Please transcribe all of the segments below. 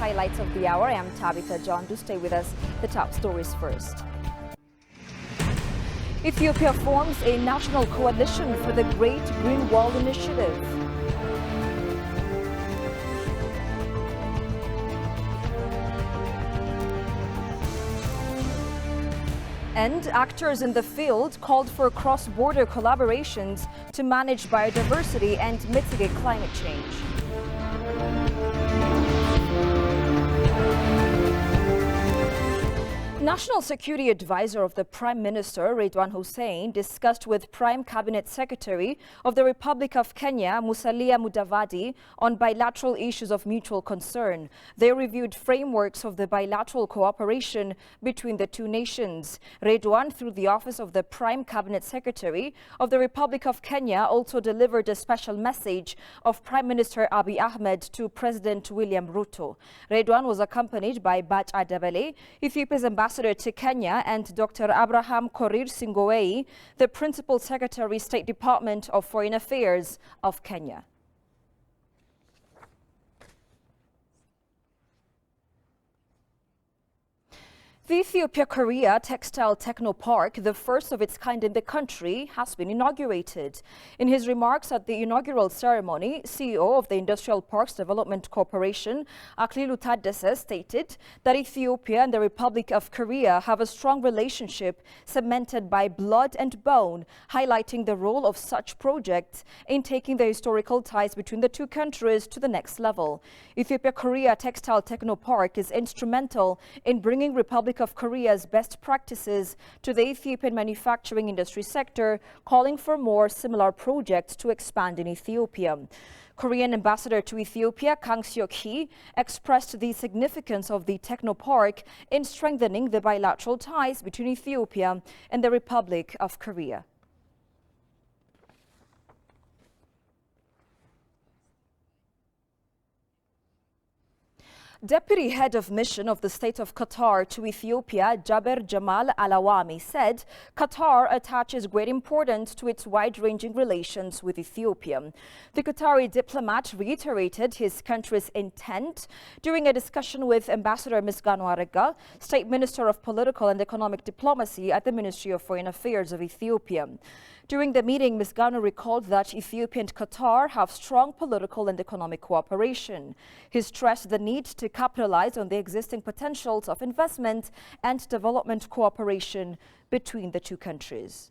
highlights of the hour. I am Tabitha John. Do stay with us. The top stories first. Ethiopia forms a national coalition for the Great Green Wall Initiative. And actors in the field called for cross-border collaborations to manage biodiversity and mitigate climate change. National Security Advisor of the Prime Minister, Redwan Hussein, discussed with Prime Cabinet Secretary of the Republic of Kenya, Musalia Mudavadi, on bilateral issues of mutual concern. They reviewed frameworks of the bilateral cooperation between the two nations. Redwan, through the office of the Prime Cabinet Secretary of the Republic of Kenya, also delivered a special message of Prime Minister Abiy Ahmed to President William Ruto. Redwan was accompanied by Bach Adebele, Ethiopia's ambassador to Kenya, and Dr. Abraham Korir Singowei, the Principal Secretary, State Department of Foreign Affairs of Kenya. The Ethiopia-Korea Textile Technopark, the first of its kind in the country, has been inaugurated. In his remarks at the inaugural ceremony, CEO of the Industrial Parks Development Corporation, Aklilu Taddese, stated that Ethiopia and the Republic of Korea have a strong relationship cemented by blood and bone, highlighting the role of such projects in taking the historical ties between the two countries to the next level. Ethiopia-Korea Textile Technopark is instrumental in bringing Republic of Korea's best practices to the Ethiopian manufacturing industry sector, calling for more similar projects to expand in Ethiopia. Korean ambassador to Ethiopia, Kang Seok-hee, expressed the significance of the Technopark in strengthening the bilateral ties between Ethiopia and the Republic of Korea. Deputy Head of Mission of the State of Qatar to Ethiopia, Jaber Jamal Alawami, said Qatar attaches great importance to its wide-ranging relations with Ethiopia. The Qatari diplomat reiterated his country's intent during a discussion with Ambassador Misganu Arega, State Minister of Political and Economic Diplomacy at the Ministry of Foreign Affairs of Ethiopia. During the meeting, Misganu recalled that Ethiopia and Qatar have strong political and economic cooperation. He stressed the need to capitalize on the existing potentials of investment and development cooperation between the two countries.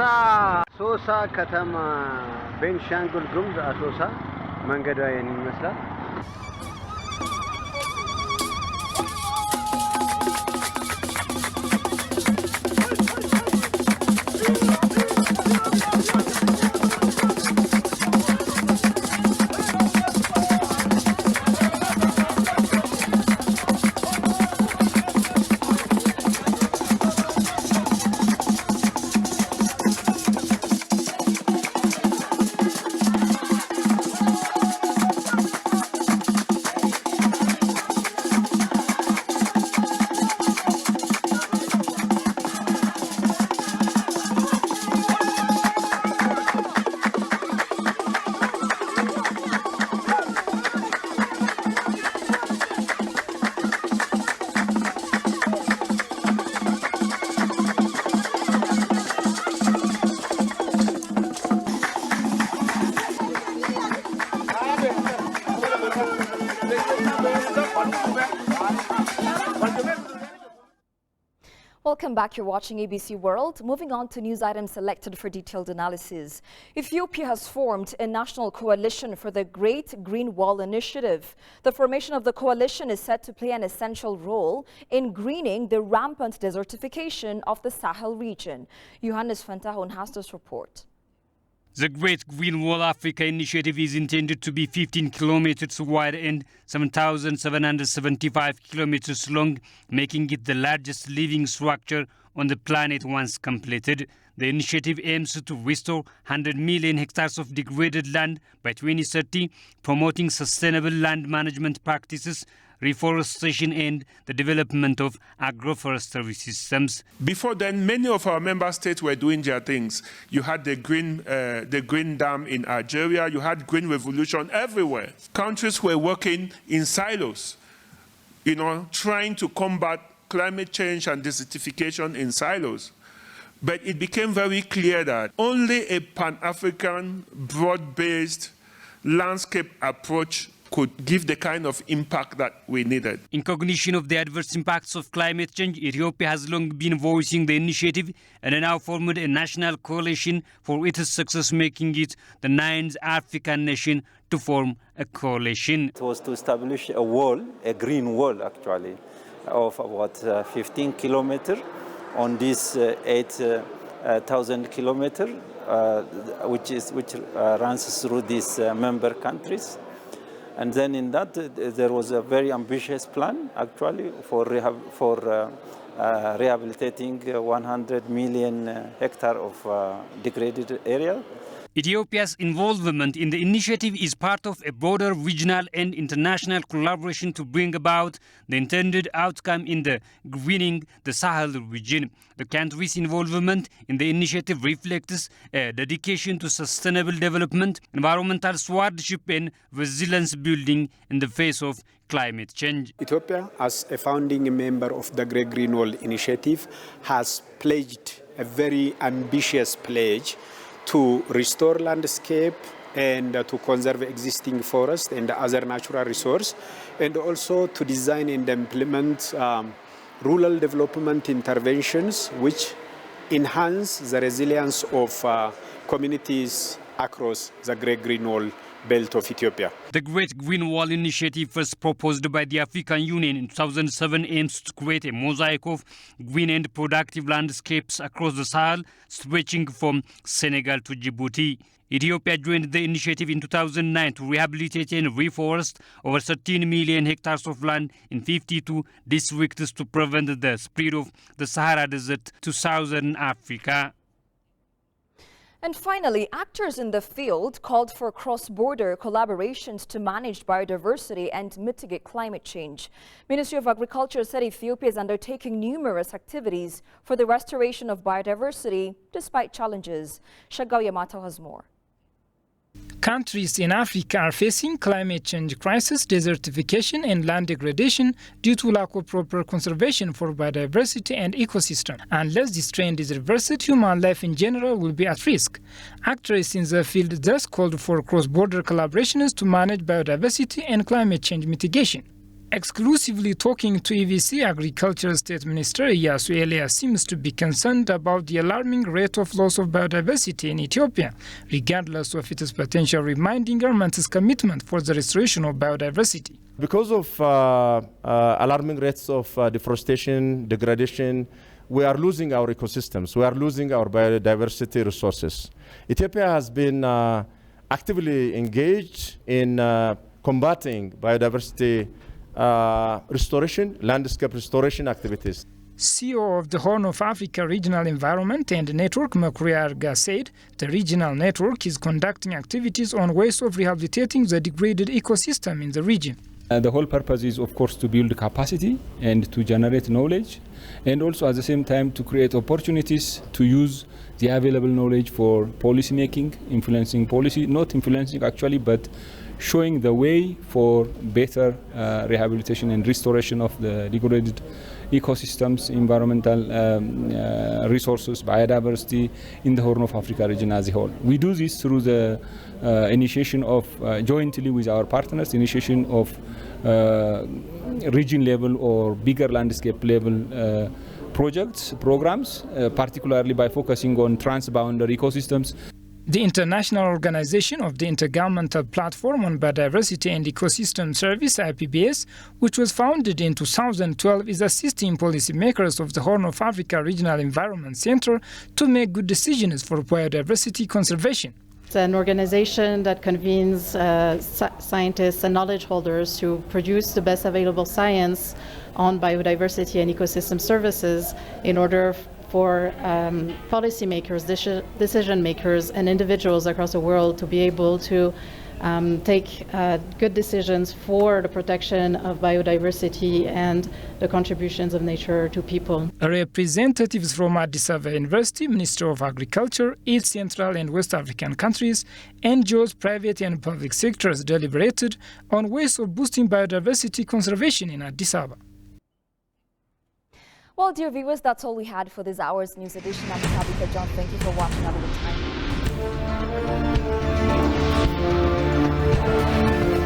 አሶሳ ከተማ ቤንሻንጉል ጉሙዝ አሶሳ መንገዷ ይመስላል። Welcome back. You're watching ABC World. Moving on to news items selected for detailed analysis. Ethiopia has formed a national coalition for the Great Green Wall Initiative. The formation of the coalition is set to play an essential role in greening the rampant desertification of the Sahel region. Johannes Fantahon has this report. The Great Green Wall Africa initiative is intended to be 15 kilometers wide and 7,775 kilometers long, making it the largest living structure on the planet once completed. The initiative aims to restore 100 million hectares of degraded land by 2030, promoting sustainable land management practices, reforestation and the development of agroforestry systems. Before then, many of our member states were doing their things. You had the green dam in Algeria, you had green revolution everywhere. Countries were working in silos, trying to combat climate change and desertification in silos. But it became very clear that only a Pan-African, broad-based landscape approach could give the kind of impact that we needed. In cognition of the adverse impacts of climate change, Ethiopia has long been voicing the initiative and now formed a national coalition for its success, making it the 9th African nation to form a coalition. It was to establish a wall, a green wall actually, of about 15 kilometers on this 8,000 kilometers, which runs through these member countries. And then in that, there was a very ambitious plan, actually, for rehabilitating 100 million hectares of degraded area. Ethiopia's involvement in the initiative is part of a broader regional and international collaboration to bring about the intended outcome in the greening the Sahel region. The country's involvement in the initiative reflects a dedication to sustainable development, environmental stewardship and resilience building in the face of climate change. Ethiopia, as a founding member of the Great Green Wall Initiative, has pledged a very ambitious pledge to restore landscape and to conserve existing forest and other natural resource, and also to design and implement rural development interventions which enhance the resilience of communities across the Great Green Wall belt of Ethiopia. The Great Green Wall Initiative, first proposed by the African Union in 2007, aims to create a mosaic of green and productive landscapes across the Sahel, stretching from Senegal to Djibouti. Ethiopia joined the initiative in 2009 to rehabilitate and reforest over 13 million hectares of land in 52 districts to prevent the spread of the Sahara Desert to southern Africa. And finally, actors in the field called for cross-border collaborations to manage biodiversity and mitigate climate change. Ministry of Agriculture said Ethiopia is undertaking numerous activities for the restoration of biodiversity despite challenges. Shagao Yamato has more. Countries in Africa are facing climate change crisis, desertification and land degradation due to lack of proper conservation for biodiversity and ecosystem. Unless this trend is reversed, human life in general will be at risk. Actors in the field thus called for cross-border collaborations to manage biodiversity and climate change mitigation. Exclusively talking to EVC, Agriculture State Minister Iyasu Elias seems to be concerned about the alarming rate of loss of biodiversity in Ethiopia, regardless of its potential, reminding government's commitment for the restoration of biodiversity. Because of alarming rates of deforestation, degradation, we are losing our ecosystems, we are losing our biodiversity resources. Ethiopia has been actively engaged in combating biodiversity restoration, landscape restoration activities. CEO of the Horn of Africa Regional Environment and Network, Makuri Arga, said the regional network is conducting activities on ways of rehabilitating the degraded ecosystem in the region. The whole purpose is, of course, to build capacity and to generate knowledge, and also at the same time to create opportunities to use the available knowledge for policy making, influencing policy, not influencing actually, but showing the way for better rehabilitation and restoration of the degraded ecosystems, environmental resources, biodiversity in the Horn of Africa region as a whole. We do this through the initiation of, jointly with our partners, initiation of region level or bigger landscape level projects, programs, particularly by focusing on transboundary ecosystems. The International Organization of the Intergovernmental Platform on Biodiversity and Ecosystem Service, IPBES, which was founded in 2012, is assisting policymakers of the Horn of Africa Regional Environment Center to make good decisions for biodiversity conservation. It's an organization that convenes scientists and knowledge holders to produce the best available science on biodiversity and ecosystem services in order for policymakers, decision makers, and individuals across the world to be able to take good decisions for the protection of biodiversity and the contributions of nature to people. Representatives from Addis Ababa University, Ministry of Agriculture, East Central and West African countries, NGOs, private and public sectors deliberated on ways of boosting biodiversity conservation in Addis Ababa. Well, dear viewers, that's all we had for this hour's news edition. I'm Tabitha John. Thank you for watching. Have a good time.